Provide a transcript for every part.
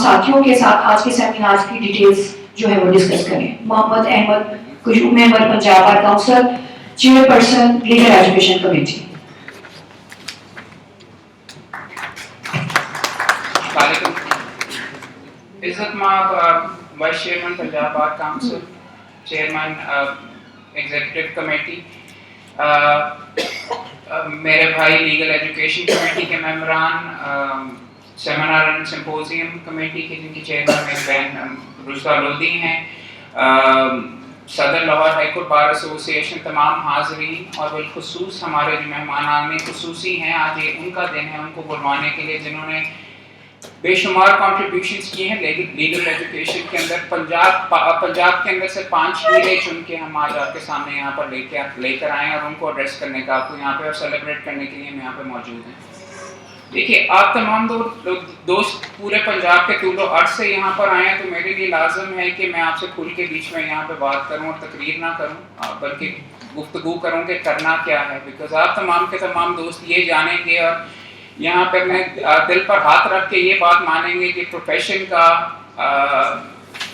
ساتھیوں کے ساتھ آج کے سیمینار کی ڈیٹیلز جو ہے وہ ڈسکس کریں. Muhammad Ahmad Kishwar member Punjab bar council, chairperson legal education committee. عزت مآب vice chairman Punjab bar council, chairman executive committee, میرے بھائی لیگل ایجوکیشن کمیٹی کے ممبران, سیمینار اینڈ سمپوزیم کمیٹی کے جن کی چیئرمین میری بہن رشدہ لودھی ہیں, صدر لاہور ہائی کورٹ بار ایسوسی ایشن, تمام حاضرین اور بالخصوص ہمارے جو مہمانان خصوصی ہیں, آج یہ ان کا دن ہے ان کو بلوانے کے لیے جنہوں نے بے شمار کنٹریبیوشنز کی ہیں لیگل ایجوکیشن کے اندر. پنجاب کے اندر سے 5 ہیرے چن کے ہم آج آپ کے سامنے یہاں پر لے کر آئے ہیں اور ان کو ایڈریس کرنے کا آپ کو یہاں پہ اور سیلیبریٹ کرنے کے لیے ہم یہاں پہ موجود ہیں. دیکھیے آپ تمام دوست پورے پنجاب کے طول و عرض سے یہاں پر آئے ہیں, تو میرے لیے لازم ہے کہ میں آپ سے کھل کے بیچ میں یہاں پہ بات کروں اور تقریر نہ کروں بلکہ گفتگو کروں کہ کرنا کیا ہے. بیکاز آپ تمام کے تمام دوست یہ جانیں گے اور یہاں پہ اپنے دل پر ہاتھ رکھ کے یہ بات مانیں گے کہ پروفیشن کا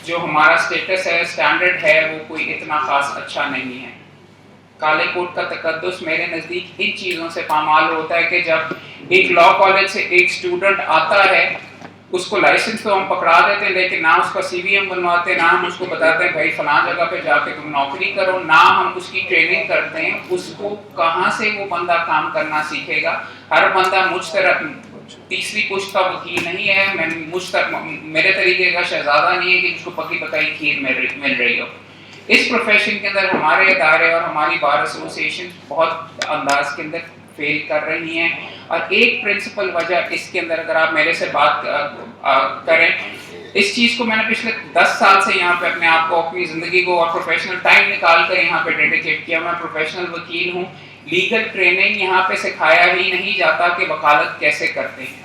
جو ہمارا اسٹیٹس ہے, اسٹینڈرڈ ہے, وہ کوئی اتنا خاص اچھا نہیں ہے. کالے کوٹ کا تقدس میرے نزدیک ان چیزوں سے پامال ہوتا ہے کہ جب ایک لا کالج سے ایک اسٹوڈنٹ آتا ہے, اس کو لائسنس تو ہم پکڑا دیتے ہیں لیکن نہ اس کا سی وی ہم بنواتے, نہ ہم اس کو بتاتے ہیں بھائی فلاں جگہ پہ جا کے تم نوکری کرو, نہ ہم اس کی ٹریننگ کرتے ہیں. اس کو کہاں سے وہ بندہ کام کرنا سیکھے گا؟ ہر بندہ مجھ طرح تیسری پشت کا وکیل نہیں ہے, میں مجھ تک میرے طریقے کا شہزادہ نہیں ہے کہ جس کو پکی پکائی کھیر مل رہی ہو. اس پروفیشن کے اندر ہمارے ادارے اور ہماری بار ایسوسی ایشن بہت انداز کے اندر فیل کر رہی ہیں, اور ایک پرنسپل وجہ اس کے اندر اگر آپ میرے سے بات کریں, اس چیز کو میں نے پچھلے 10 سال سے یہاں پہ اپنے آپ کو, اپنی زندگی کو اور پروفیشنل ٹائم نکال کر یہاں پہ ڈیڈیکیٹ کیا. میں پروفیشنل وکیل ہوں, لیگل ٹریننگ یہاں پہ سکھایا ہی نہیں جاتا کہ وکالت کیسے کرتے ہیں.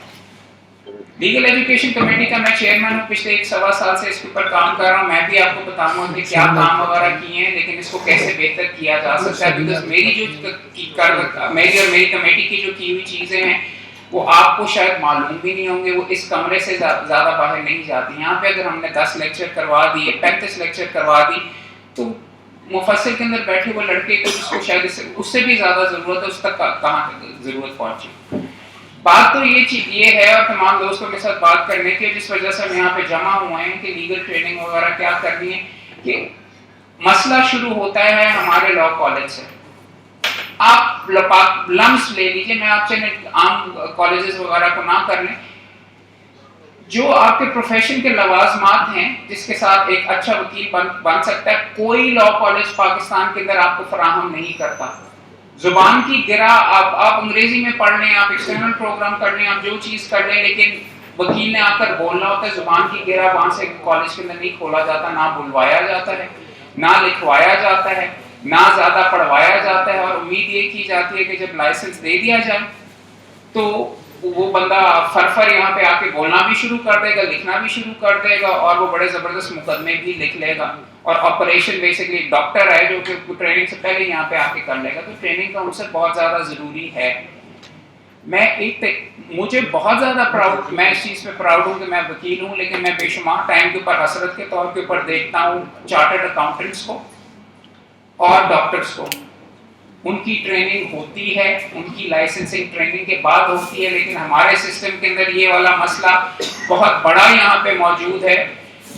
لیگل ایجوکیشن کمیٹی کا میں چیئرمین ہوں, پچھلے 1.25 سال سے اس کے اوپر کام کر رہا ہوں. میں بھی آپ کو بتاؤں گا کہ کیا کام وغیرہ کیے ہیں, لیکن اس کو کیسے بہتر کیا جا سکتا ہے. بیکاز میری اور میری کمیٹی کی جو کی ہوئی چیزیں ہیں وہ آپ کو شاید معلوم بھی نہیں ہوں گے, وہ اس کمرے سے زیادہ باہر نہیں جاتی. یہاں پہ اگر ہم نے 10 لیکچر کروا دیے, 35 لیکچر کروا دی, تو مفصل کے اندر بیٹھے ہوئے لڑکے کو جس کو شاید اس سے بھی زیادہ ضرورت ہے, اس تک کہاں ضرورت پہنچی. بات تو یہ ہے اور تمام دوستوں کے ساتھ بات کرنے کی جس وجہ سے ہم یہاں پہ جمع ہوئے ہیں کہ لیگل ٹریننگ وغیرہ کیا کرنی ہے. کہ مسئلہ شروع ہوتا ہے ہمارے لا کالج سے. آپ لمس لے لیجیے, میں آپ سے عام کالجز وغیرہ کو نہ کر لیں, جو آپ کے پروفیشن کے لوازمات ہیں جس کے ساتھ ایک اچھا وکیل بن سکتا ہے, کوئی لا کالج پاکستان کے اندر آپ کو فراہم نہیں کرتا. زبان کی گرہ آپ انگریزی میں پڑھ لیں, آپ ایکسٹرنل پروگرام کر لیں, آپ جو چیز کر لیں, لیکن وکیل نے آ کر بولنا ہوتا ہے. زبان کی گرہ وہاں سے کالج کے اندر نہیں کھولا جاتا, نہ بلوایا جاتا ہے, نہ لکھوایا جاتا ہے, نہ زیادہ پڑھوایا جاتا ہے. اور امید یہ کی جاتی ہے کہ جب لائسنس دے دیا جائے تو وہ بندہ فرفر یہاں پہ آ کے بولنا بھی شروع کر دے گا, لکھنا بھی شروع کر دے گا, اور وہ بڑے زبردست مقدمے بھی لکھ لے گا. اور آپریشن بیسکلی ڈاکٹر ہے جو کہ ٹریننگ سے پہلے یہاں پہ آ کے کر لے گا. تو ٹریننگ کا عنصر بہت زیادہ ضروری ہے. مجھے بہت زیادہ پراؤڈ, میں اس چیز پہ پراؤڈ ہوں کہ میں وکیل ہوں, لیکن میں بے شمار ٹائم کے اوپر حسرت کے طور کے اوپر دیکھتا ہوں چارٹرڈ اکاؤنٹنٹس کو اور ڈاکٹرس کو. ان کی ٹریننگ ہوتی ہے, ان کی لائسنسنگ ٹریننگ کے بعد ہوتی ہے, لیکن ہمارے سسٹم کے اندر یہ والا مسئلہ بہت بڑا یہاں پہ موجود ہے.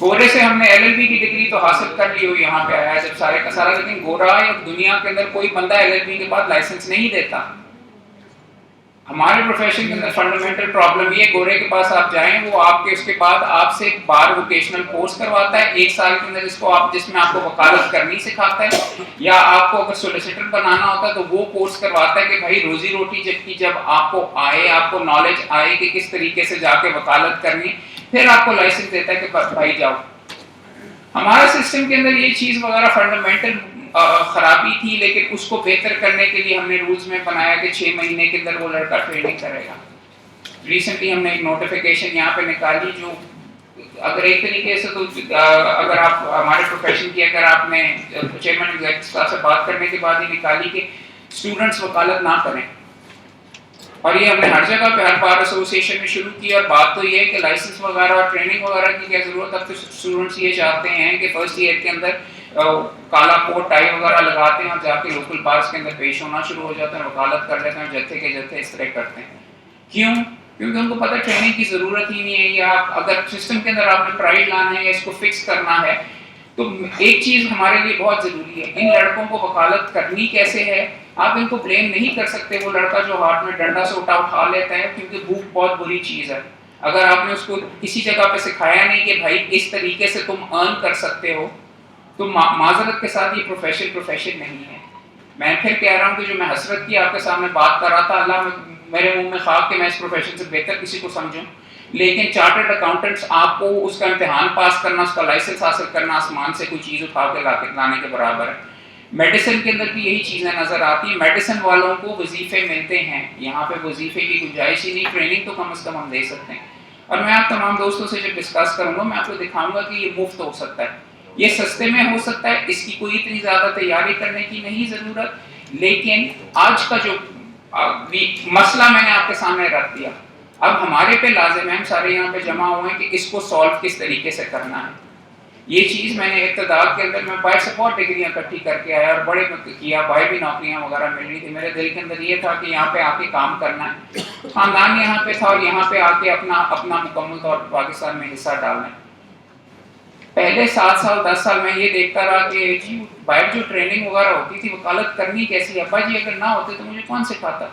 گورے سے ہم نے LLB کی ڈگری تو حاصل کر لی ہوئی یہاں پہ آیا جب سارے کا سارا, لیکن گورا دنیا کے اندر کوئی بندہ LLB کے بعد لائسنس نہیں دیتا. ہمارے پروفیشن کے اندر فنڈامنٹل پرابلم یہ, گورے کے پاس آپ جائیں وہ آپ کے اس کے بعد آپ سے بار ووکیشنل کورس کرواتا ہے 1 سال کے اندر, جس میں آپ کو وکالت کرنی سکھاتا ہے, یا آپ کو اگر سولیسیٹر بنانا ہوتا ہے تو وہ کورس کرواتا ہے کہ بھائی روزی روٹی جب آپ کو آئے, آپ کو نالج آئے کہ کس طریقے سے جا کے وکالت کرنی, پھر آپ کو لائسنس دیتا ہے کہ بھائی جاؤ. ہمارے سسٹم کے اندر یہ چیز وغیرہ فنڈامنٹل خرابی تھی, لیکن اس کو بہتر کرنے کے لیے ہم نے رولز میں بنایا کہ 6 مہینے کے اندر وہ لڑکا ٹریننگ کرے گا. ریسنٹلی ہم نے ایک نوٹیفیکیشن یہاں پہ نکالی جو اگر ایک طریقے سے تو اگر آپ ہمارے پروفیشن کی اگر آپ نے چیئرمین ایگزیکٹو سے بات کرنے کے بعد ہی نکالی کہ اسٹوڈنٹس وکالت نہ کریں. اور یہ ہم نے ہر جگہ پہ ہر بار ایسوسیشن میں شروع کی. اور بات تو یہ ہے کہ لائسنس وغیرہ اور ٹریننگ وغیرہ کی کیا ضرورت. اب تو اسٹوڈنٹس یہ چاہتے ہیں کہ فرسٹ ایئر کے اندر کالا کوٹ ٹائی وغیرہ لگاتے ہیں اور جا کے لوکل بارس کے اندر پیش ہونا شروع ہو جاتے ہیں, وکالت کر لیتے ہیں, جتھے کے جتھے اس طرح کرتے ہیں. کیوں؟ کیونکہ ان کو پتہ ٹریننگ کی ضرورت ہی نہیں ہے. یا اگر سسٹم کے اندر آپ نے پرائڈ لانا ہے یا اس کو فکس کرنا ہے تو ایک چیز ہمارے لیے بہت ضروری ہے, ان لڑکوں کو وکالت کرنی کیسے ہے. آپ ان کو بلیم نہیں کر سکتے وہ لڑکا جو ہاتھ میں ڈنڈا سے اٹھا لیتا ہے, کیونکہ بھوک بہت بری چیز ہے. اگر آپ نے اس کو کسی جگہ پہ سکھایا نہیں کہ بھائی اس طریقے سے تم ارن کر سکتے ہو, تو معذرت کے ساتھ یہ پروفیشن نہیں ہے. میں پھر کہہ رہا ہوں کہ جو میں حسرت کی آپ کے سامنے بات کر رہا تھا, اللہ میرے منہ میں خاک کہ میں اس پروفیشن سے بہتر کسی کو سمجھوں, لیکن چارٹرڈ اکاؤنٹنٹس آپ کو اس کا امتحان پاس کرنا, اس کا لائسنس حاصل کرنا آسمان سے کوئی چیز اٹھا کے لانے کے برابر ہے. میڈیسن کے اندر بھی یہی چیزیں نظر آتی ہیں. میڈیسن والوں کو وظیفے ملتے ہیں, یہاں پہ وظیفے کی گنجائش ہی نہیں. ٹریننگ تو کم از کم ہم دے سکتے ہیں. اور میں آپ تمام دوستوں سے جب ڈسکس کروں گا میں آپ کو دکھاؤں گا کہ یہ مفت ہو سکتا ہے, یہ سستے میں ہو سکتا ہے, اس کی کوئی اتنی زیادہ تیاری کرنے کی نہیں ضرورت. لیکن آج کا جو مسئلہ میں نے آپ کے سامنے رکھ دیا, اب ہمارے پہ لازم ہے, ہم سارے یہاں پہ جمع ہوئے ہیں کہ اس کو سالو کس طریقے سے کرنا ہے. یہ چیز میں نے ابتدا کے اندر میں باہر سے بہت ڈگریاں اکٹھی کر کے آیا اور بڑے کیا, باہر بھی نوکریاں وغیرہ مل رہی تھی. میرے دل کے اندر یہ تھا کہ یہاں پہ آ کے کام کرنا ہے, خاندان یہاں پہ تھا اور یہاں پہ آ کے اپنا مکمل طور پر پاکستان میں حصہ ڈالنا ہے. پہلے 7 سال 10 سال میں یہ دیکھتا رہا کہ جی باہر جو ٹریننگ وغیرہ ہوتی تھی وکالت کرنی کیسی, ابا جی اگر نہ ہوتے تو مجھے کون سکھاتا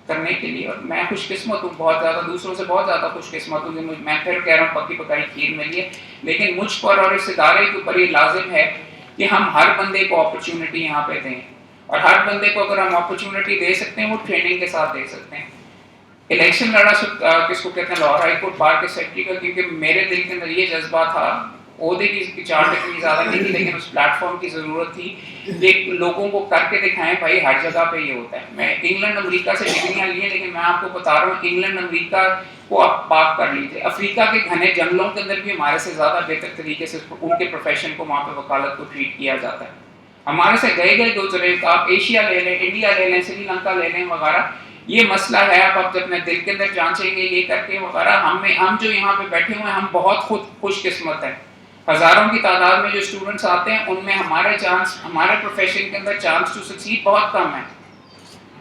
کرنے کے لیے. اور میں خوش قسمت ہوں, بہت زیادہ دوسروں سے بہت زیادہ خوش قسمت ہوں کہ میں پھر کہہ رہا ہوں پکی پکائی کھیر ملی ہے. لیکن مجھ پر اور اس ادارے کے اوپر یہ لازم ہے کہ ہم ہر بندے کو اپرچونٹی یہاں پہ دیں, اور ہر بندے کو اگر ہم اپرچونٹی دے سکتے ہیں وہ ٹریننگ کے ساتھ دے سکتے ہیں. الیکشن لڑا کس کو کہتے ہیں, لاہور ہائی کورٹ بار کے سیکرٹری کا, کیونکہ میرے دل کے اندر یہ جذبہ تھا, عہدے کی چارٹ اتنی زیادہ نہیں تھی لیکن اس پلیٹ فارم کی ضرورت تھی کہ لوگوں کو کر کے دکھائیں بھائی ہر جگہ پہ یہ ہوتا ہے. میں انگلینڈ امریکہ سے ڈگریاں لی ہیں, لیکن میں آپ کو بتا رہا ہوں انگلینڈ امریکہ کو آپ پاک کر لیجیے. افریقہ کے گھنے جنگلوں کے اندر بھی ہمارے سے زیادہ بہتر طریقے سے ان کے پروفیشن کو وہاں پہ وکالت کو ٹریٹ کیا جاتا ہے. ہمارے سے گئے دو جگہ, آپ ایشیا لے لیں, انڈیا لے لیں, سری لنکا لے لیں وغیرہ, یہ مسئلہ ہے. اب جب میں دل کے اندر جانچیں گے یہ کر کے وغیرہ, ہم جو یہاں پہ بیٹھے ہوئے ہیں ہم بہت خوش قسمت ہیں. ہزاروں کی تعداد میں جو اسٹوڈنٹس آتے ہیں ان میں ہمارے پروفیشن کے اندر چانس ٹو سکسیڈ بہت کم ہے.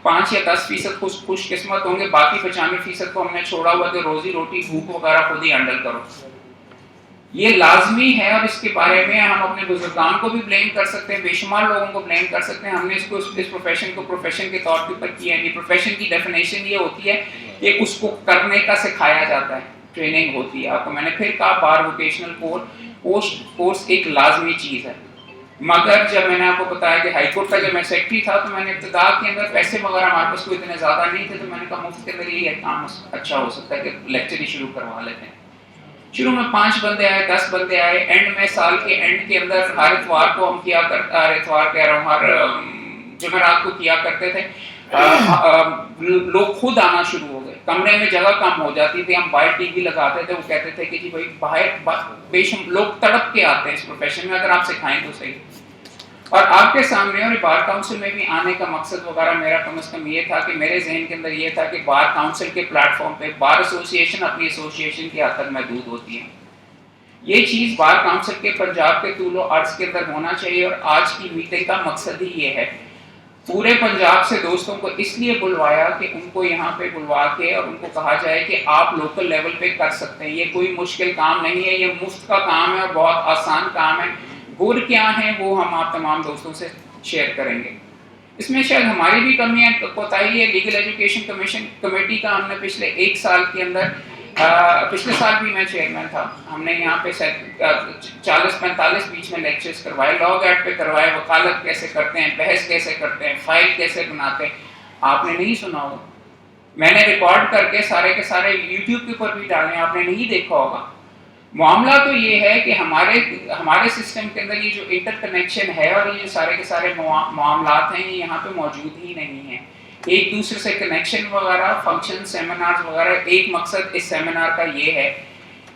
5 یا 10% خوش قسمت ہوں گے, باقی 95% کو ہم نے چھوڑا ہوا کہ روزی روٹی بھوک وغیرہ خود ہی ہینڈل کرو. یہ لازمی ہے, اور اس کے بارے میں ہم اپنے بزرگان کو بھی بلیم کر سکتے ہیں, بے شمار لوگوں کو بلیم کر سکتے ہیں. ہم نے اس پروفیشن کو پروفیشن کے طور پر کیا ہے. پروفیشن کی ڈیفینیشن یہ ہوتی ہے کہ اس کو کرنے کا سکھایا جاتا ہے, ٹریننگ ہوتی ہے. آپ کو میں نے پھر کہا بار ووکیشنل کورس ایک لازمی چیز ہے. مگر جب میں نے آپ کو بتایا کہ ہائی کورٹ کا جب میں سیکرٹری تھا تو میں نے ابتدا کے اندر پیسے وغیرہ ہمارے پاس کوئی اتنے زیادہ نہیں تھے, تو میں نے کہا مفت کے اندر یہ کام اچھا ہو سکتا ہے کہ لیکچر ہی شروع کروا لیتے ہیں. شروع میں 5 بندے آئے, 10 بندے آئے, اینڈ میں سال کے اینڈ کے اندر ہر اتوار کو ہم ہر جمعرات کو کیا کرتے تھے. لوگ خود آنا شروع ہو گئے, کمرے میں جگہ کم ہو جاتی تھی, ہم باہر ٹی وی لگاتے تھے. وہ کہتے تھے کہ جی بھائی باہر بے شمار لوگ تڑپ کے آتے ہیں اس پروفیشن میں, اگر آپ سکھائیں تو صحیح. اور آپ کے سامنے اور بار کاؤنسل میں بھی آنے کا مقصد وغیرہ میرا کم از کم یہ تھا کہ میرے ذہن کے اندر یہ تھا کہ بار کاؤنسل کے پلیٹ فارم پہ بار ایسوسیشن اپنی ایسوسیشن کی حد تک محدود ہوتی ہے. یہ چیز بار کاؤنسل کے پنجاب کے طول و عرض کے اندر ہونا چاہیے. اور آج کی میٹنگ کا مقصد ہی یہ ہے, پورے پنجاب سے دوستوں کو اس لیے بلوایا کہ ان کو یہاں پہ بلوا کے اور ان کو کہا جائے کہ آپ لوکل لیول پہ کر سکتے ہیں. یہ کوئی مشکل کام نہیں ہے, یہ مفت کا کام ہے اور بہت آسان کام ہے. گر کیا ہیں وہ ہم آپ تمام دوستوں سے شیئر کریں گے. اس میں شاید ہماری بھی کمیاں کوتاہی ہے. لیگل ایجوکیشن کمیشن کمیٹی کا ہم نے پچھلے 1 سال کے اندر, پچھلے سال بھی میں چیئرمین تھا, ہم نے یہاں پہ 40-45 بیچ میں لیکچرز کروائے, لاگ ایڈ پہ کروائے, وکالت کیسے کرتے ہیں, بحث کیسے کرتے ہیں, فائل کیسے بناتے ہیں. آپ نے نہیں سنا ہوگا, میں نے ریکارڈ کر کے سارے کے سارے یوٹیوب کے اوپر بھی ڈالے, آپ نے نہیں دیکھا ہوگا. معاملہ تو یہ ہے کہ ہمارے سسٹم کے اندر یہ جو انٹر کنیکشن ہے اور یہ سارے کے سارے معاملات ہیں یہ یہاں پہ موجود ہی نہیں ہیں. ایک دوسرے سے کنیکشن وغیرہ, فنکشن, سیمینار وغیرہ. ایک مقصد اس سیمینار کا یہ ہے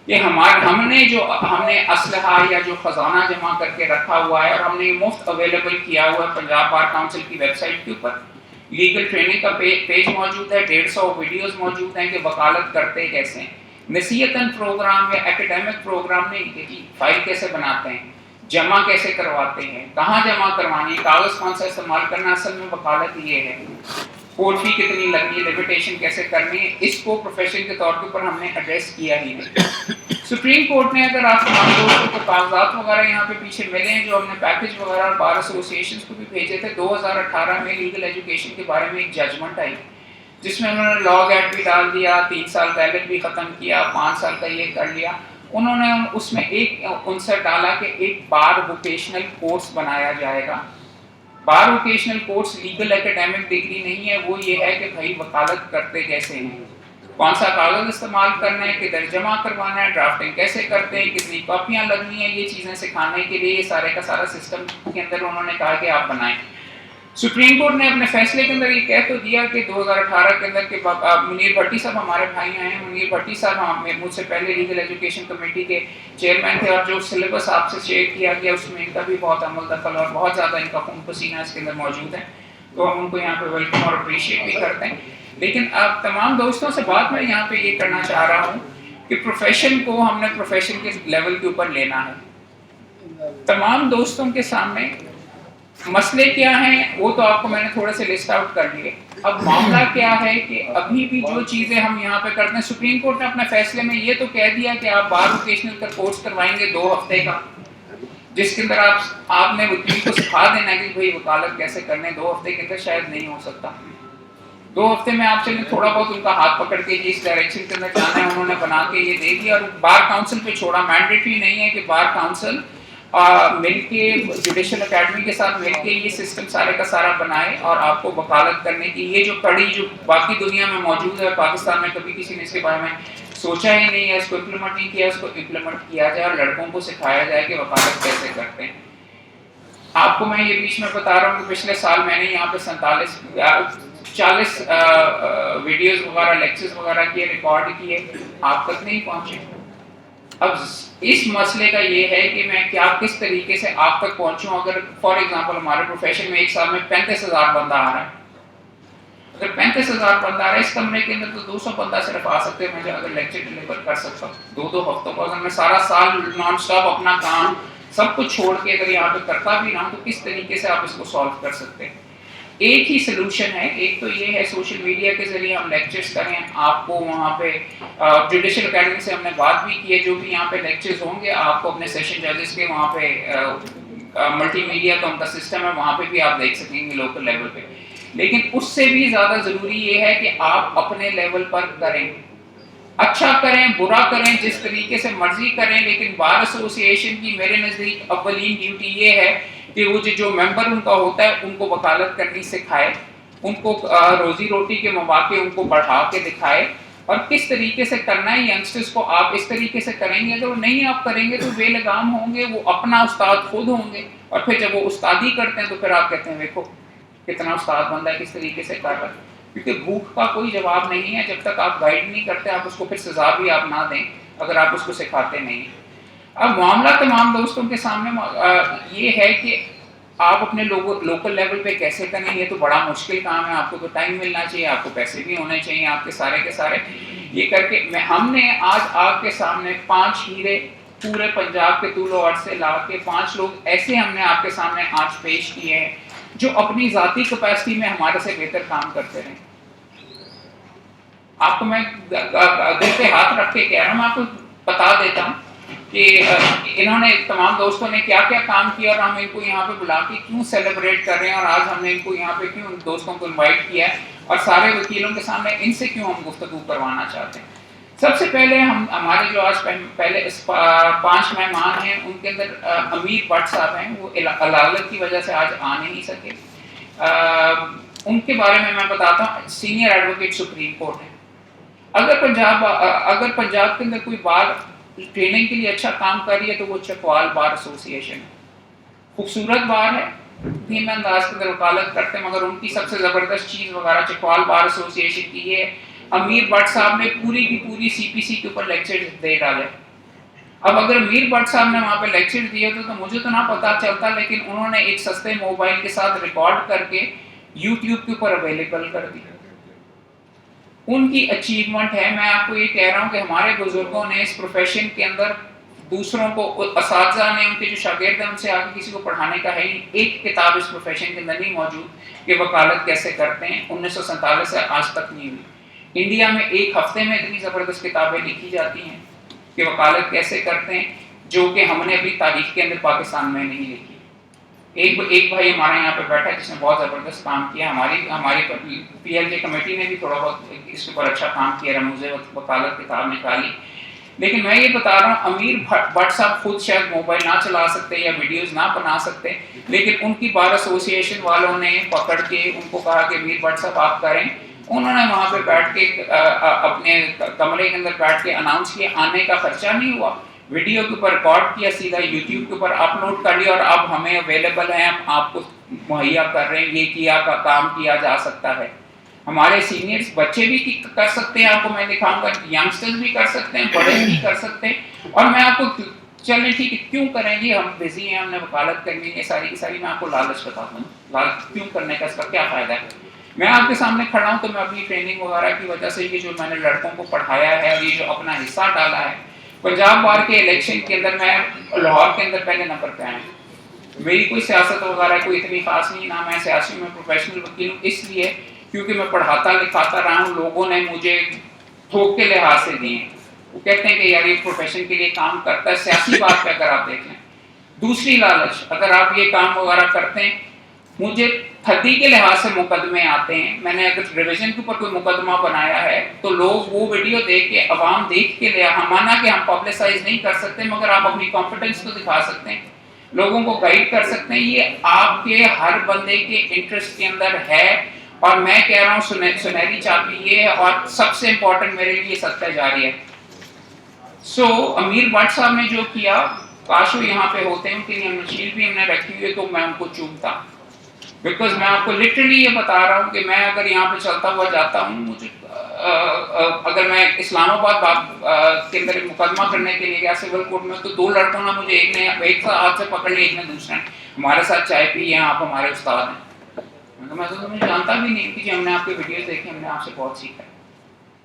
کہ ہم نے اسلحہ یا جو خزانہ جمع کر کے رکھا ہوا ہے اور ہم نے یہ مفت اویلیبل کیا ہوا ہے پنجاب بار کاؤنسل کی ویب سائٹ کے اوپر. لیگل ٹریننگ کا پیج موجود ہے, 150 ویڈیوز موجود ہیں کہ وکالت کرتے کیسے ہیں. نصیحتاً پروگرام یا ایکیڈیمک پروگرام نہیں کہ فائل کیسے بناتے ہیں, جمع کیسے کرواتے ہیں, کہاں جمع کروانی ہے, کاغذ کون سا استعمال کرنا, اصل میں وکالت یہ ہے. کورٹ فی کتنی لگنی ہے, لمیٹیشن کیسے کرنی ہے, اس کو پروفیشن کے طور کے اوپر ہم نے ایڈریس کیا ہی نہیں. سپریم کورٹ نے اگر آپ تمام دوستوں کو کاغذات وغیرہ یہاں پہ پیچھے ملے ہیں جو ہم نے پیکج وغیرہ بار ایسوسیشنز کو بھی بھیجے تھے, 2018 میں لیگل ایجوکیشن کے بارے میں ایک ججمنٹ آئی جس میں انہوں نے لاگ ایکٹ بھی ڈال دیا, 3 سال بیلٹ بھی ختم کیا, 5 سال کا یہ کر لیا. انہوں نے اس میں ایک عنصر ڈالا کہ ایک بار ووکیشنل کورس بنایا جائے گا. بار ووکیشنل کورس لیگل ایکیڈیمک ڈگری نہیں ہے, وہ یہ ہے کہ بھائی وکالت کرتے کیسے ہیں, کون سا کاغذ استعمال کرنا ہے, کدھر جمع کروانا ہے, ڈرافٹنگ کیسے کرتے ہیں, کتنی کاپیاں لگنی ہیں, یہ چیزیں سکھانے کے لیے یہ سارے کا سارا سسٹم کے اندر انہوں نے کہا کہ آپ بنائیں. سپریم کورٹ نے اپنے فیصلے کے اندر یہ کہہ تو دیا کہ 2018 کے اندر کہ منیر بھٹی صاحب ہمارے بھائی ہیں, منیر بھٹی صاحب مجھ سے پہلے لیگل ایجوکیشن کمیٹی کے چیئرمین تھے, اور جو سلیبس آپ سے شیئر کیا گیا اس میں ان کا بھی بہت عمل دخل اور بہت زیادہ ان کا خون پسینہ اس کے اندر موجود ہے, تو ہم ان کو یہاں پہ ویلکم اور اپریشیٹ بھی کرتے ہیں. لیکن اب تمام دوستوں سے بات میں یہاں پہ یہ کرنا چاہ رہا ہوں کہ پروفیشن کو ہم نے پروفیشن کے لیول کے اوپر لینا ہے. تمام دوستوں کے سامنے مسئلے کیا ہیں وہ تو آپ کو میں نے تھوڑے سے لسٹ آؤٹ کر لیے. اب معاملہ کیا ہے کہ ابھی بھی جو چیزیں ہم یہاں پہ کرتے ہیں, سپریم کورٹ نے اپنے فیصلے میں یہ تو کہہ دیا کہ آپ بار ووکیشنل کا کورس کروائیں گے 2 ہفتے کا, جس کے اندر آپ نے وکیل کو سکھا دینا کہ بھائی وکالت کیسے کرنے. 2 ہفتے کے اندر شاید نہیں ہو سکتا. 2 ہفتے میں آپ چلیں تھوڑا بہت ان کا ہاتھ پکڑ کے جس ڈائریکشن کے اندر جانا ہے انہوں نے بنا کے یہ دے دیا, اور بار کاؤنسل پہ چھوڑا. مینڈیٹری نہیں ہے کہ بار کاؤنسل مل کے جوڈیشل اکیڈمی کے ساتھ مل کے یہ سسٹم سارے کا سارا بنائے اور آپ کو وکالت کرنے کی یہ جو کڑی جو باقی دنیا میں موجود ہے, پاکستان میں کبھی کسی نے اس کے بارے میں سوچا ہی نہیں ہے, اس کو امپلیمنٹ نہیں کیا, اس کو امپلیمنٹ کیا جائے اور لڑکوں کو سکھایا جائے کہ وکالت کیسے کرتے ہیں. آپ کو میں یہ بیچ میں بتا رہا ہوں کہ پچھلے سال میں نے یہاں پہ 40 ویڈیوز وغیرہ لیکچرز وغیرہ کیے, ریکارڈ کیے, آپ تک نہیں پہنچے. اب اس مسئلے کا یہ ہے کہ میں کس طریقے سے آپ تک پہنچوں. اگر فار ایگزامپل ہمارے پروفیشن میں ایک سال میں 35,000 بندہ آ رہا ہے, اگر 35,000 بندہ آ رہا ہے اس کمرے کے اندر تو 200 بندہ صرف آ سکتے ہیں. میں اگر لیکچر ڈلیور کر سکتا ہوں 2 ہفتوں کو, اگر میں سارا سال نان اسٹاپ اپنا کام سب کچھ چھوڑ کے اگر یہاں پہ کرتا بھی رہا ہوں, تو کس طریقے سے آپ اس کو سالو کر سکتے ہیں. ایک ہی سلوشن ہے, ایک تو یہ ہے سوشل میڈیا کے ذریعے ہم لیکچرز کریں. آپ کو وہاں پہ جوڈیشل اکیڈمی سے ہم نے بات بھی کی ہے, جو بھی یہاں پہ لیکچرز ہوں گے آپ کو اپنے سیشن ججز کے وہاں پہ ملٹی میڈیا کا ان کا سسٹم ہے, وہاں پہ بھی آپ دیکھ سکیں گے لوکل لیول پہ. لیکن اس سے بھی زیادہ ضروری یہ ہے کہ آپ اپنے لیول پر کریں, اچھا کریں برا کریں جس طریقے سے مرضی کریں. لیکن بار ایسوسی ایشن کی میرے نزدیک اولین ڈیوٹی یہ ہے کہ وہ جو ممبر ان کا ہوتا ہے ان کو وکالت کرنی سکھائے, ان کو روزی روٹی کے مواقع ان کو بڑھا کے دکھائے, اور کس طریقے سے کرنا ہے ینگسٹرز کو آپ اس طریقے سے کریں گے. اگر وہ نہیں آپ کریں گے تو بے لگام ہوں گے, وہ اپنا استاد خود ہوں گے, اور پھر جب وہ استادی کرتے ہیں تو پھر آپ کہتے ہیں دیکھو کتنا استاد بندہ ہے, کس طریقے سے کر رہا ہے. کیونکہ بھوک کا کوئی جواب نہیں ہے جب تک آپ گائیڈ نہیں کرتے, آپ اس کو پھر سزا بھی آپ نہ دیں اگر آپ اس کو سکھاتے نہیں. اب معاملہ تمام دوستوں کے سامنے یہ ہے کہ آپ اپنے لوکل لیول پہ کیسے کریں. یہ تو بڑا مشکل کام ہے, آپ کو تو ٹائم ملنا چاہیے, آپ کو پیسے بھی ہونے چاہیے آپ کے سارے یہ کر کے. ہم نے آج آپ کے سامنے 5 ہیرے پورے پنجاب کے طول و عرض سے لا کے 5 لوگ ایسے ہم نے آپ کے سامنے آج پیش کیے ہیں جو اپنی ذاتی کیپیسٹی میں ہمارے سے بہتر کام کرتے رہیں. آپ کو میں دل پہ ہاتھ رکھ کے کہہ رہا ہوں, میں آپ کو بتا دیتا ہوں کہ انہوں نے تمام دوستوں نے کیا کیا کام کیا, اور ہم ان کو یہاں پہ بلا کے کیوں سیلیبریٹ کر رہے ہیں, اور آج ہم نے ان کو یہاں پہ کیوں ان دوستوں کو انوائٹ کیا ہے, اور سارے وکیلوں کے سامنے ان سے کیوں ہم گفتگو کروانا چاہتے ہیں. سب سے پہلے ہمارے جو آج پہلے 5 مہمان ہیں ان کے اندر امیر بٹ صاحب ہیں, وہ علالت کی وجہ سے آج آ نہیں سکے. ان کے بارے میں بتاتا ہوں. سینئر ایڈوکیٹ سپریم کورٹ ہے. اگر پنجاب کے اندر کوئی بار ٹریننگ کے لیے اچھا کام کر رہی ہے تو وہ چکوال بار ایسوسی ایشن ہے. خوبصورت بار ہے, دھیمے انداز کے اندر وکالت کرتے ہیں, مگر ان کی سب سے زبردست چیز وغیرہ چکوال بار ایسوسی ایشن کی یہ ہے. امیر بٹ صاحب نے پوری کی پوری سی پی سی کے اوپر لیکچر دے ڈالے. اب اگر امیر بٹ صاحب نے وہاں پہ لیکچر دیے تو مجھے تو نہ پتا چلتا, لیکن انہوں نے ایک سستے موبائل کے ساتھ ریکارڈ کر کے YouTube کے اوپر اویلیبل کر دی. ان کی اچیومنٹ ہے. میں آپ کو یہ کہہ رہا ہوں کہ ہمارے بزرگوں نے اس پروفیشن کے اندر دوسروں کو, اساتذہ نے, ان کے جو شاگرد ہیں ان سے آگے کسی کو پڑھانے کا ہے نہیں. ایک کتاب اس پروفیشن کے اندر نہیں موجود کہ وکالت کیسے کرتے ہیں. 1947 سے آج تک نہیں ہوئی. انڈیا میں ایک ہفتے میں اتنی زبردست کتابیں لکھی جاتی ہیں کہ وکالت کیسے کرتے ہیں, جو کہ ہم نے اپنی تاریخ کے اندر پاکستان میں نہیں لکھی. ایک بھائی ہمارے یہاں پہ بیٹھا ہے جس نے بہت زبردست کام کیا. ہماری پی ایل جے کمیٹی نے بھی تھوڑا بہت اس کے اوپر اچھا کام کیا, رموز وکالت کتاب نکالی. لیکن میں یہ بتا رہا ہوں, امیر بٹ صاحب خود شاید موبائل نہ چلا سکتے یا ویڈیوز نہ بنا سکتے, لیکن ان کی بار ایسوسی ایشن والوں نے پکڑ کے ان کو کہا کہ امیر بٹ صاحب آپ کریں. انہوں نے وہاں پہ بیٹھ کے اپنے کمرے کے اندر بیٹھ کے اناؤنس کیا. آنے کا خرچہ نہیں ہوا, ویڈیو کے اوپر ریکارڈ کیا, سیدھا یوٹیوب کے اوپر اپلوڈ کر لیا, اور اب ہمیں اویلیبل ہیں, ہم آپ کو مہیا کر رہے ہیں, یہ کیا کام کیا جا سکتا ہے. ہمارے سینئرز بچے بھی کر سکتے ہیں, آپ کو میں دکھاؤں گا, ینگسٹرز بھی کر سکتے ہیں, بڑے بھی کر سکتے ہیں. اور میں آپ کو چلیں ٹھیک ہے کیوں کریں گے, ہم بزی ہیں, ہم نے وکالت کرنی ہے, ساری کی ساری. میں آپ کو لالچ بتاتا ہوں, لالچ کیوں کرنے کا, اس کا کیا فائدہ ہے. میں آپ کے سامنے کھڑا ہوں تو میں اپنی ٹریننگ وغیرہ کی وجہ سے یہ جو میں نے لڑکوں کو پڑھایا ہے اور یہ جو اپنا حصہ ڈالا ہے, پنجاب بار کے الیکشن کے اندر میں لاہور کے اندر پہلے نمبر پہ آیا ہوں. میری کوئی سیاست وغیرہ کوئی اتنی خاص نہیں, نہ میں سیاسی میں پروفیشنل وکیل ہوں, اس لیے کیونکہ میں پڑھاتا لکھاتا رہا ہوں. لوگوں نے مجھے تھوک کے لحاظ سے دیے, وہ کہتے ہیں کہ یار یہ پروفیشن کے لیے کام کرتا ہے. سیاسی بات پہ اگر آپ دیکھ لیں, دوسری لالچ, اگر آپ یہ کام وغیرہ کرتے ہیں, مجھے تھدی کے لحاظ سے مقدمے آتے ہیں. میں نے اگر ریویژن کے اوپر کوئی مقدمہ بنایا ہے تو لوگ وہ ویڈیو دیکھ کے, عوام دیکھ کے لیا, ہم مانا کہ ہم پبلسائز نہیں کر سکتے, مگر آپ اپنی کانفیڈنس کو دکھا سکتے ہیں, لوگوں کو گائیڈ کر سکتے ہیں. یہ آپ کے ہر بندے کے انٹرسٹ کے اندر ہے. اور میں کہہ رہا ہوں سنہری چابی یہ ہے, اور سب سے امپورٹنٹ میرے لیے صدقہ جاری ہے. سو امیر بٹ صاحب نے جو کیا, کاش وہ یہاں پہ ہوتے ہیں, ان کے لیے نشیل بھی ہم نے رکھی ہوئی ہے, تو میں ان کو چومتا. بیکاز میں آپ کو لٹرلی یہ بتا رہا ہوں کہ میں اگر یہاں پہ چلتا ہوا جاتا ہوں, مجھے اگر میں اسلام آباد کے اندر مقدمہ کرنے کے لیے گیا سول کورٹ میں, تو 2 لڑکوں نے مجھے, ایک ہاتھ سے پکڑ لیا, ایک نے دوسرے نے. ہمارے ساتھ چائے پی ہے, آپ ہمارے استاد ہیں. میں تو تمہیں جانتا بھی نہیں کہ ہم نے آپ کے ویڈیوز دیکھے, ہم نے آپ سے بہت سیکھا ہے.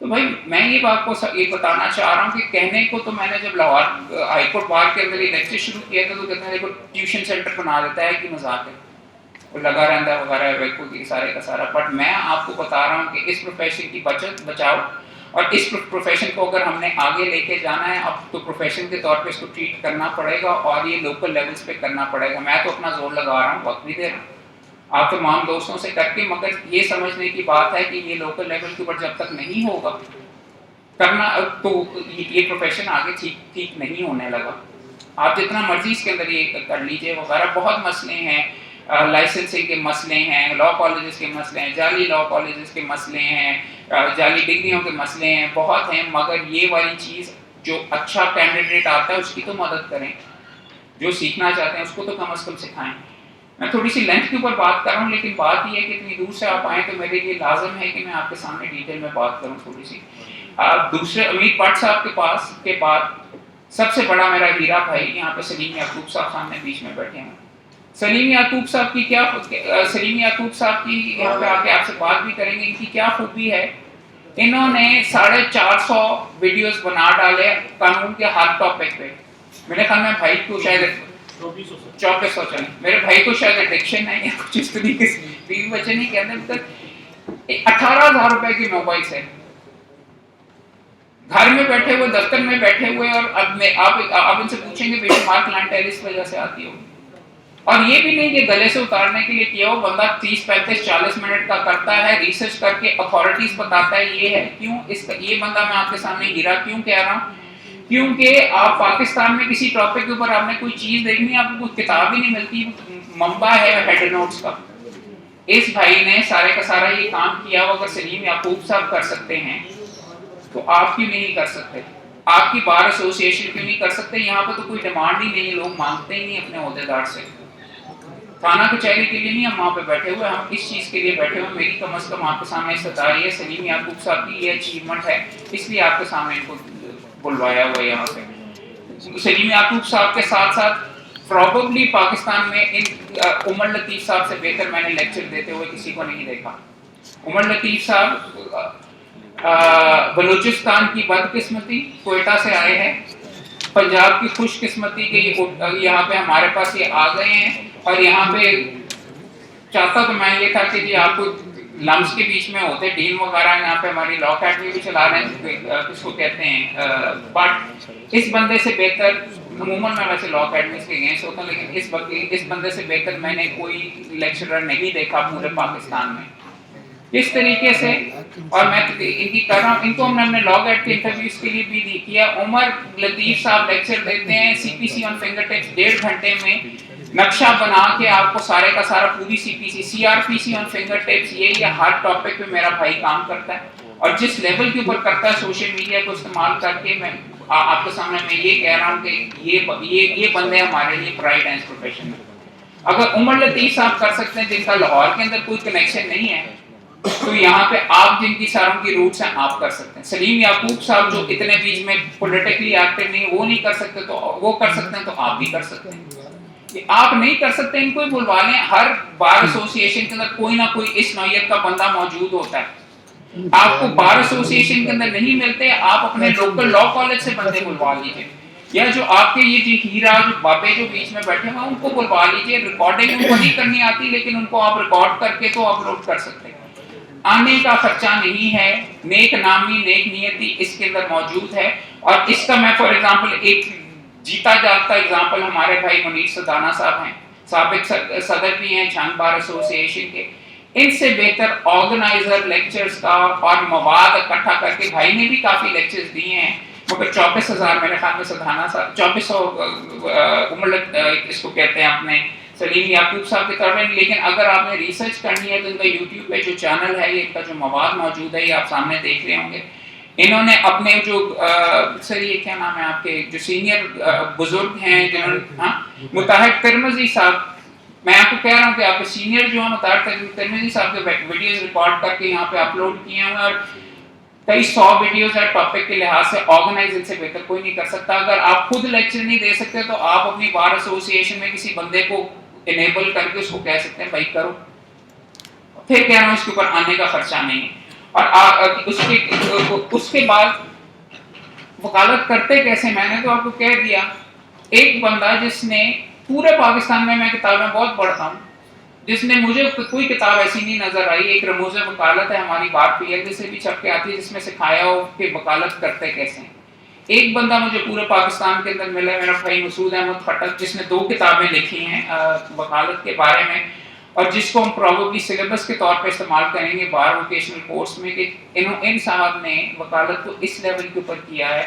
تو بھائی میں یہ بات کو یہ بتانا چاہ رہا ہوں کہ کہنے کو تو میں نے جب لاہور ہائی کورٹ بار کے اندر یہ لیکچر شروع کیا تھا تو کہتے ہیں دیکھو ٹیوشن سینٹر بنا دیتا ہے کہ مذاق ہے, وہ لگا رہتا ہے وغیرہ بالکل سارے کا سارا. بٹ میں آپ کو بتا رہا ہوں کہ اس پروفیشن کی بچت بچاؤ, اور اس پروفیشن کو اگر ہم نے آگے لے کے جانا ہے اب تو پروفیشن کے طور پہ اس کو ٹریٹ کرنا پڑے گا, اور یہ لوکل لیولز پہ کرنا پڑے گا. میں تو اپنا زور لگا رہا ہوں, وقت بھی دے رہا ہوں, آپ تمام دوستوں سے کر کے, مگر یہ سمجھنے کی بات ہے کہ یہ لوکل لیول کے اوپر جب تک نہیں ہوگا کرنا تو یہ پروفیشن آگے ٹھیک نہیں ہونے لگا. آپ جتنا مرضی اس کے اندر یہ کر لیجئے وغیرہ, بہت مسئلے ہیں, لائسنسنگ کے مسئلے ہیں, لا کالجز کے مسئلے ہیں, جعلی لا کالجز کے مسئلے ہیں, جعلی ڈگریوں کے مسئلے ہیں, بہت ہیں. مگر یہ والی چیز جو اچھا کینڈیڈیٹ آتا ہے اس کی تو مدد کریں, جو سیکھنا چاہتے ہیں اس کو تو کم از کم سکھائیں. میں تھوڑی سی لینتھ کے اوپر بات کر رہا ہوں, لیکن بات یہ ہے کہ اتنی دور سے آپ آئیں تو میرے لیے لازم ہے کہ میں آپ کے سامنے ڈیٹیل میں بات کروں تھوڑی سی. دوسرے امیر بٹ صاحب کے پاس کے بعد سب سے بڑا میرا ہیرا بھائی یہاں پہ سلیم یعقوب صاحب سامنے بیچ میں بیٹھے ہیں. سلیم یعقوب صاحب کی یہاں پہ آ کے آپ سے بات بھی کریں گے. ان کی کیا خوبی ہے, انہوں نے 450 ویڈیوز بنا ڈالے قانون کے ہر ٹاپک پہ. میرے خیال میں بھائی کو شاید 2400 چلیں, میرے بھائی کو شاید ایڈکشن ہے یا کچھ اس طریقے سے, بیوی بچے نہیں کہتے. 18,000 روپے کی موبائل سے گھر میں بیٹھے ہوئے, دفتر میں بیٹھے ہوئے, اور اب آپ ان سے پوچھیں گے بے شمار کلائنٹیل اس وجہ سے آتی ہوگی. اور یہ بھی نہیں کہ گلے سے اتارنے کے لیے کیا ہو, بندہ 30 35 40 منٹ کا کرتا ہے, ریسرچ کر کے اتھارٹیز بتاتا ہے. یہ ہے کیوں یہ بندہ میں آپ کے سامنے ہیرا کیوں کہہ رہا ہوں, کیونکہ آپ پاکستان میں کسی ٹاپک کے اوپر آپ نے کوئی چیز دیکھنی, آپ کو کوئی کتاب ہی نہیں ملتی, منبع ہے ہیڈ نوٹس کا. اس بھائی نے سارے کا سارا یہ کام کیا. اگر سلیم یعقوب صاحب کر سکتے ہیں تو آپ کیوں نہیں کر سکتے, آپ کی بار ایسوسی ایشن کیوں نہیں کر سکتے. یہاں پہ تو کوئی ڈیمانڈ ہی نہیں ہے, لوگ مانگتے ہی نہیں اپنے عہدیدار سے. تھانہ کچہری کے لیے نہیں ہم وہاں پہ بیٹھے ہوئے, ہم اس چیز کے لیے بیٹھے ہوئے. میری کم از کم آپ کے سامنے ستاری ہے, سلیم یعقوب صاحب کی یہ اچیومنٹ ہے, اس لیے آپ کے سامنے ان کو بلوایا ہوا ہے یہاں پہ. سلیم یعقوب صاحب کے ساتھ ساتھ probably پاکستان میں عمر لطیف صاحب سے بہتر میں نے لیکچر دیتے ہوئے کسی کو نہیں دیکھا. عمر لطیف صاحب بلوچستان کی بدقسمتی، کوئٹہ سے آئے ہیں، پنجاب کی خوش قسمتی کہ یہاں پہ ہمارے پاس یہ آ گئے ہیں، اور یہاں پہ چاہتا تو میں یہ تھا کہ جی آپ کو لمس کے بیچ میں ہوتے ڈین وغیرہ یہاں پہ ہماری لا اکیڈمی بھی چلا رہے ہیں، کس کو کہتے ہیں، بٹ اس بندے سے بہتر، عموماً میں ویسے لا اکیڈمی کے اگینسٹ ہوتا ہوں، لیکن اس بندے سے بہتر میں نے کوئی لیکچرر نہیں دیکھا پورے پاکستان میں. اس طریقے سے، اور میں ان کی کر رہا ہوں، ان کو ہم نے لاگ ایڈ کے انٹرویوز کے لیے بھی کیا. عمر لطیف صاحب لیکچر دیتے ہیں سی پی سی آن فنگر ٹپس، 1.5 گھنٹے میں نقشہ بنا کے آپ کو سارے کا سارا پوری سی پی سی، سی آر پی سی آن فنگر ٹپس، یہ ہر ٹاپک پہ میرا بھائی کام کرتا ہے، اور جس لیول کے اوپر کرتا ہے سوشل میڈیا کو استعمال کر کے، میں آپ کے سامنے میں یہ کہہ رہا ہوں کہ یہ بندے ہمارے لیے برائٹ اینڈ پروفیشنل. اگر عمر لطیف صاحب کر سکتے ہیں جن کا لاہور کے اندر کوئی کنیکشن نہیں ہے، تو یہاں پہ آپ جن کی ساروں کی روٹس ہیں آپ کر سکتے ہیں. سلیم یعقوب صاحب جو اتنے بیچ میں پولیٹیکلی ایکٹیو نہیں، وہ نہیں کر سکتے، تو وہ کر سکتے ہیں تو آپ بھی کر سکتے ہیں. کہ آپ نہیں کر سکتے ان کو ہی بلوا لیں. ہر بار ایسوسی ایشن کے اندر کوئی نہ کوئی اس نوعیت کا بندہ موجود ہوتا ہے. آپ کو بار ایسوسی ایشن کے اندر نہیں ملتے، آپ اپنے لوکل لا کالج سے بندے بلوا لیجیے، یا جو آپ کے یہ جو ہیرا جو بابے جو بیچ میں بیٹھے ہوئے ان کو بلوا لیجیے. ریکارڈنگ ان کو نہیں کرنی آتی، لیکن ان کو آپ ریکارڈ کر کے تو اپلوڈ کر سکتے ہیں. آنے کا خرچہ نہیں ہے، نیک نامی نیک نیتی اس کے اندر موجود ہے. اور اس کا میں فار ایگزامپل ایک جیتا جاگتا ایگزامپل ہمارے بھائی منیر سدانہ صاحب ہیں، سابق صدر بھی ہیں جھنگ بار ایسوسی ایشن کے. ان سے بہتر آرگنائزر لیکچرز کا اور مواد اکٹھا کر کے، بھائی نے بھی کافی لیکچرز دیے ہیں، مگر 24,000 میرے خیال میں سدھانا صاحب 2400 عمر اس کو کہتے ہیں اپنے سلیم یعقوب صاحب کی طرف. لیکن اگر آپ نے ریسرچ کرنی ہے تو ان کا یوٹیوب پہ جو چینل ہے، یہ ان کا جو مواد موجود ہے یہ آپ سامنے دیکھ رہے ہوں گے. انہوں نے اپنے جو سر یہ کیا نام ہے آپ کے جو سینئر بزرگ ہیں جنہوں نے متحد ترمذی صاحب، میں آپ کو کہہ رہا ہوں کہ آپ کے سینئر جو ہیں متحد ترمذی صاحب کے ویڈیوز ریکارڈ کر کے یہاں پہ اپلوڈ کیے ہیں، اور کئی 100 ویڈیوز ہیں ٹاپک کے لحاظ سے. آرگنائزر سے بہتر کوئی نہیں کر سکتا. اگر آپ خود لیکچر نہیں دے سکتے تو آپ اپنی بار ایسوسی ایشن میں کسی بندے کو انیبل کر کے اس کو کہہ سکتے ہیں بھائی کرو. پھر کہہ رہا ہوں اس کے اوپر آنے کا خرچہ نہیں ہے. اور اس کے بعد وکالت کرتے کیسے، میں نے تو آپ کو کہہ دیا. ایک بندہ جس نے پورے پاکستان میں کتابیں بہت پڑھتا ہوں، جس نے مجھے کوئی کتاب ایسی نہیں نظر آئی. ایک رموز وکالت ہے ہماری، بات پی ایل ڈی سے بھی چھپ کے آتی ہے، جس میں سکھایا ہو کہ وکالت کرتے کیسے ہیں. ایک بندہ مجھے پورے پاکستان کے اندر ملا، میرا بھائی مسعود احمد خٹک، جس نے 2 کتابیں لکھی ہیں وکالت کے بارے میں، اور جس کو ہم پروبیبلی سلیبس کے طور پہ استعمال کریں گے بار ووکیشنل کورس میں. کہ ان صاحب نے وکالت کو اس لیول کے اوپر کیا ہے،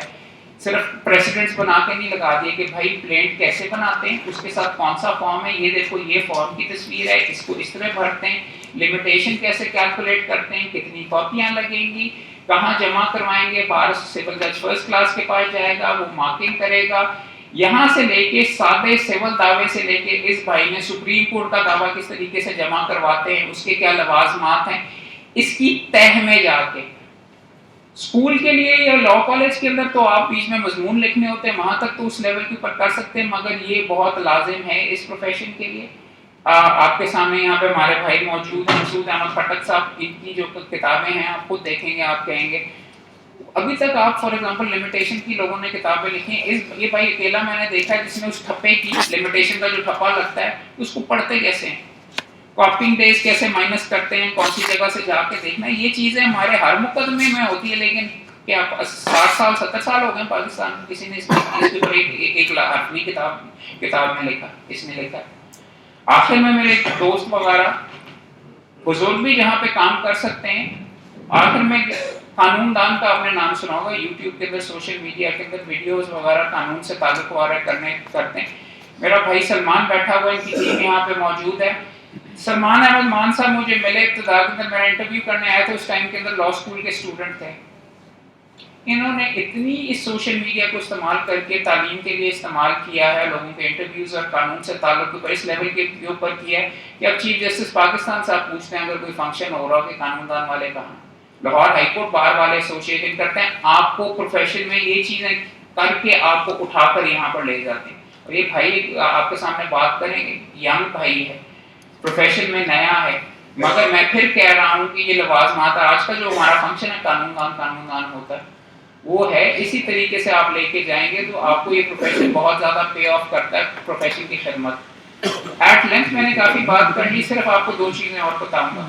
صرف پریسیڈنٹس بنا کے نہیں لگا دیے کہ بھائی پلینٹ کیسے بناتے ہیں، اس کے ساتھ کون سا فارم ہے، یہ دیکھو یہ فارم کی تصویر ہے، اس کو اس طرح بھرتے ہیں، لمیٹیشن کیسے کیلکولیٹ کرتے ہیں، کتنی کاپیاں لگیں گی، کہاں جمع کروائیں گے. بار سول جج فرسٹ کلاس کے پاس جائے گا، وہ مارکنگ کرے گا. یہاں سے لے کے سادے سول دعوے سے لے کے اس بھائی نے سپریم کورٹ کا دعویٰ کس طریقے سے جمع کرواتے ہیں، اس کے کیا لوازمات ہیں، اس کی تہ میں جا کے. اسکول کے لیے یا لا کالج کے اندر تو آپ بیچ میں مضمون لکھنے ہوتے ہیں، وہاں تک تو اس لیول کے اوپر کر سکتے ہیں، مگر یہ بہت لازم ہے اس پروفیشن کے لیے. آپ کے سامنے یہاں پہ ہمارے بھائی موجود ہیں، مسعود احمد خٹک صاحب، ان کی جو کتابیں ہیں آپ خود دیکھیں گے، آپ کہیں گے ابھی تک آپ فار ایگزامپل لمیٹیشن کی لوگوں نے کتابیں لکھی ہیں. یہ بھائی اکیلا میں نے دیکھا ہے جس نے اس ٹھپے کی لمیٹیشن کا جو ٹھپا لگتا ہے اس کو پڑھتے کیسے ہیں، کاپنگ ڈیز کیسے مائنس کرتے ہیں، کون سی جگہ سے جا کے دیکھنا. یہ چیزیں ہمارے ہر مقدمے میں ہوتی ہے، لیکن کیا 60 سال 70 سال ہو گئے پاکستان میں کسی نے اس کے اوپر ایک اپنی کتاب میں لکھا، اس نے لکھا. آخر میں میرے دوست وغیرہ بزرگ بھی جہاں پہ کام کر سکتے ہیں، آخر میں قانون دان کا آپ نے نام سنا ہوگا، یوٹیوب کے اندر سوشل میڈیا کے اندر ویڈیوز وغیرہ قانون سے تعلق وغیرہ کرتے ہیں. میرا بھائی سلمان بیٹھا ہوا ہے، ان کی ٹیم یہاں پہ موجود ہے. سلمان احمد مان صاحب مجھے ملے ابتدا کے اندر، میرا انٹرویو کرنے آئے تھے، اس ٹائم کے اندر لا اسکول کے اسٹوڈنٹ تھے. انہوں نے اتنی اس سوشل میڈیا کو استعمال کر کے تعلیم کے لیے استعمال کیا ہے، لوگوں کے انٹرویوز اور قانون سے تعلق کو اس لیول کے اوپر کیا ہے کہ اب چیف جسٹس پاکستان صاحب پوچھتے ہیں اگر کوئی فنکشن ہو رہا ہو کہ قانون دان والے کہاں. لاہور ہائی کورٹ بار والے ایسوسیشن کرتے ہیں، آپ کو پروفیشن میں یہ چیزیں کر کے آپ کو اٹھا کر یہاں پر لے جاتے ہیں. اور یہ بھائی آپ کے سامنے بات کریں ینگ بھائی ہے, پروفیشن میں نیا ہے, مگر میں پھر کہہ رہا ہوں کہ یہ لوازمات آج کا جو ہمارا فنکشن ہے قانون دان ہوتا ہے وہ ہے, اسی طریقے سے آپ لے کے جائیں گے تو آپ کو یہ پروفیشن بہت زیادہ پے آف کرتا ہے, پروفیشن کی خدمت. ایٹ لینتھ میں نے کافی بات کر لی, صرف آپ کو 2 چیزیں اور بتاؤں گا.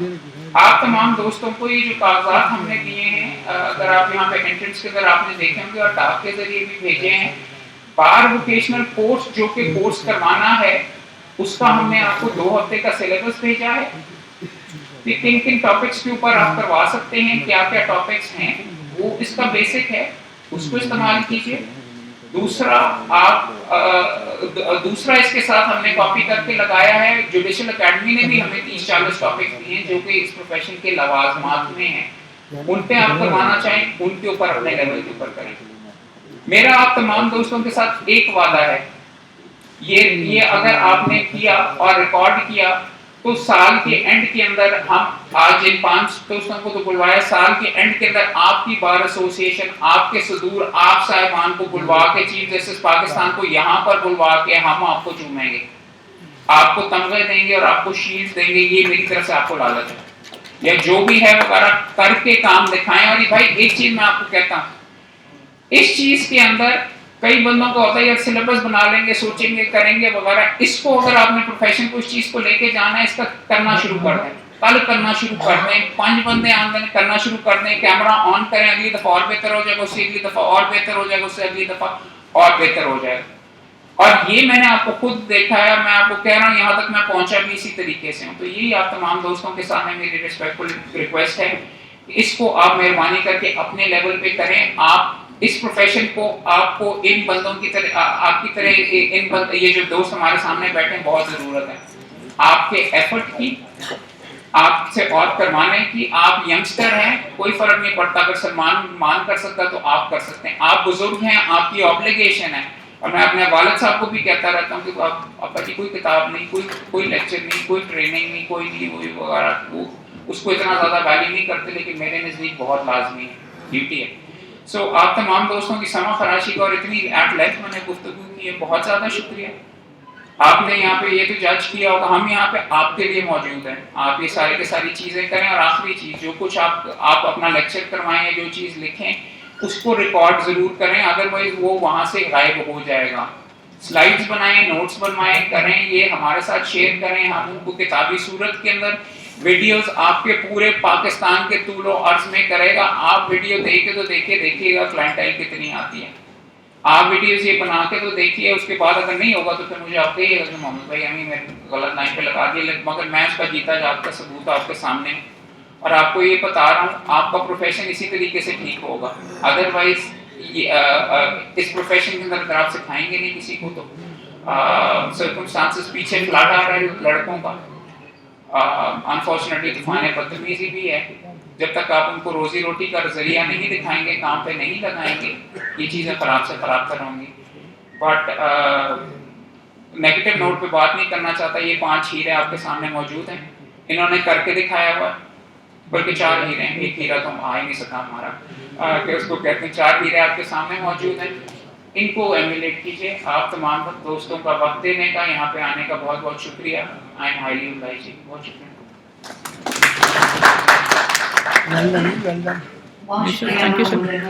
آپ تمام دوستوں کو یہ جو کاغذات ہم نے دیے ہیں, اگر آپ یہاں پہ انٹرنس کے اگر آپ نے دیکھے ہوں گے اور ڈاک کے ذریعے بھی بھیجے ہیں, بار ووکیشنل کورس جو کہ کورس کروانا ہے اس کا ہم نے آپ کو 2 ہفتے کا سلیبس بھیجا ہے کہ کن کن ٹاپکس کے اوپر آپ کروا سکتے ہیں, کیا کیا ٹاپکس ہیں, وہ اس کا بیسک ہے, اس کو استعمال کیجیے. دوسرا اس کے ساتھ ہم نے کاپی کر کے لگایا ہے, جوڈیشل اکیڈمی نے بھی ہمیں 30-40 ٹاپکس دیے ہیں جو کہ اس پروفیشن کے لوازمات میں ہیں, ان پہ آپ کروانا چاہیں ان کے اوپر اپنے لیول کے اوپر کریں. میرا آپ تمام دوستوں کے ساتھ ایک وعدہ ہے, یہ اگر آپ نے کیا اور ریکارڈ کیا تو سال کے اینڈ کے اندر ہم آج ان 5 دوستوں کو تو بلوایا, سال کے اینڈ کے اندر آپ کی بار ایسوسی ایشن, آپ کے صدور, آپ صاحبان کو بلوا کے, چیف جسٹس پاکستان کو یہاں پر بلوا کے ہم آپ کو چومیں گے, آپ کو تمغے دیں گے اور آپ کو شیلڈ دیں گے. یہ میری طرف سے آپ کو لالچ ہے, یا جو بھی ہے وغیرہ کر کے کام دکھائیں. اور بھائی ایک چیز میں آپ کو کہتا ہوں, اس چیز کے اندر کئی بندوں کو ہوتا ہے یار سلیبس بنا لیں گے, سوچیں گے, کریں گے وغیرہ. اس کو اگر آپ نے پروفیشن کو اس چیز کو لے کے جانا ہے, اس کا کرنا شروع کر دیں, کل کرنا شروع کر دیں, 5 بندے آمدن کرنا شروع کر دیں, کیمرہ آن کریں, اگلی دفعہ اور بہتر ہو جائے گا, اس سے اگلی دفعہ اور بہتر ہو جائے گا, اس سے اگلی دفعہ اور بہتر ہو جائے گا. اور یہ میں نے آپ کو خود دیکھا ہے, میں آپ کو کہہ رہا ہوں یہاں تک میں پہنچا بھی اسی طریقے سے ہوں. تو یہی آپ تمام دوستوں کے سامنے میری ریسپیکٹفل ریکویسٹ ہے, اس کو آپ مہربانی کر کے اپنے لیول پہ کریں. آپ اس پروفیشن کو, آپ کو ان بندوں کی طرح, آپ کی طرح یہ جو دوست ہمارے سامنے بیٹھے ہیں بہت ضرورت ہے آپ کے ایفرٹ کی, آپ سے اور کروانے کی. آپ ینگسٹر ہیں, کوئی فرق نہیں پڑتا, اگر سلمان مان کر سکتا تو آپ کر سکتے ہیں. آپ بزرگ ہیں, آپ کی آبلیگیشن ہے. اور میں اپنے والد صاحب کو بھی کہتا رہتا ہوں کہ ابا جی کوئی کتاب نہیں, کوئی لیکچر نہیں, کوئی ٹریننگ نہیں, کوئی نہیں وغیرہ, وہ اس کو اتنا زیادہ ویلیو نہیں کرتے, لیکن میرے نزدیک بہت لازمی ہے, ڈیوٹی ہے. سو آپ تمام دوستوں کی سمع خراشی کا اور اتنی ایٹ لینتھ میں نے گفتگو کی ہے, بہت زیادہ شکریہ. آپ نے یہاں پہ یہ تو جج کیا ہوگا, ہم یہاں پہ آپ کے لیے موجود ہیں. آپ یہ سارے کے ساری چیزیں کریں, اور آخری چیز جو کچھ آپ اپنا لیکچر کروائیں, جو چیز لکھیں اس کو ریکارڈ ضرور کریں, ادروائز وہ وہاں سے غائب ہو جائے گا. سلائڈز بنائیں, نوٹس بنوائیں, کریں, یہ ہمارے ساتھ شیئر کریں. ہم ان کو کتابی صورت کے اندر ویڈیوز آپ کے پورے پاکستان کے طول و عرض میں کرے گا. آپ ویڈیو دیکھے تو دیکھیے گا کلائنٹائل کتنی آتی ہے. آپ ویڈیوز یہ بنا کے تو دیکھیے, اس کے بعد اگر نہیں ہوگا تو پھر مجھے آپ کہیے گا کہ محمد بھائی ہمیں میں غلط لائن پہ لگا دیا, مگر میں اس کا جیتا جاگتا ثبوت آپ کے سامنے, اور آپ کو یہ بتا رہا ہوں آپ کا پروفیشن اسی طریقے سے ٹھیک ہوگا. ادروائز اس پروفیشن کے اندر اگر آپ سکھائیں گے نہیں کسی کو تو سرکمسٹانسز پیچھے فلاٹ آ رہا ہے لڑکوں کا, انفارچونیٹلی طوفان بدتمیزی بھی ہے. جب تک آپ ان کو روزی روٹی کا ذریعہ نہیں دکھائیں گے, کام پہ نہیں لگائیں گے, یہ چیزیں خراب سے خراب تر ہوں گی. بٹ نیگیٹو نوٹ پہ بات نہیں کرنا چاہتا. یہ 5 ہیرے آپ کے سامنے موجود ہیں, انہوں نے کر کے دکھایا ہوا, بلکہ 4 ہیرے ہیں, ایک ہیرا تو آ ہی نہیں سکا ہمارا, کہ اس کو کہتے ہیں 4 ہیرے آپ کے سامنے موجود ہیں. ان کو ایمولیٹ کیجیے. آپ تمام دوستوں کا وقت دینے کا, یہاں پہ آنے کا بہت بہت شکریہ. I am highly obliged. بہت شکریہ. بہت شکریہ.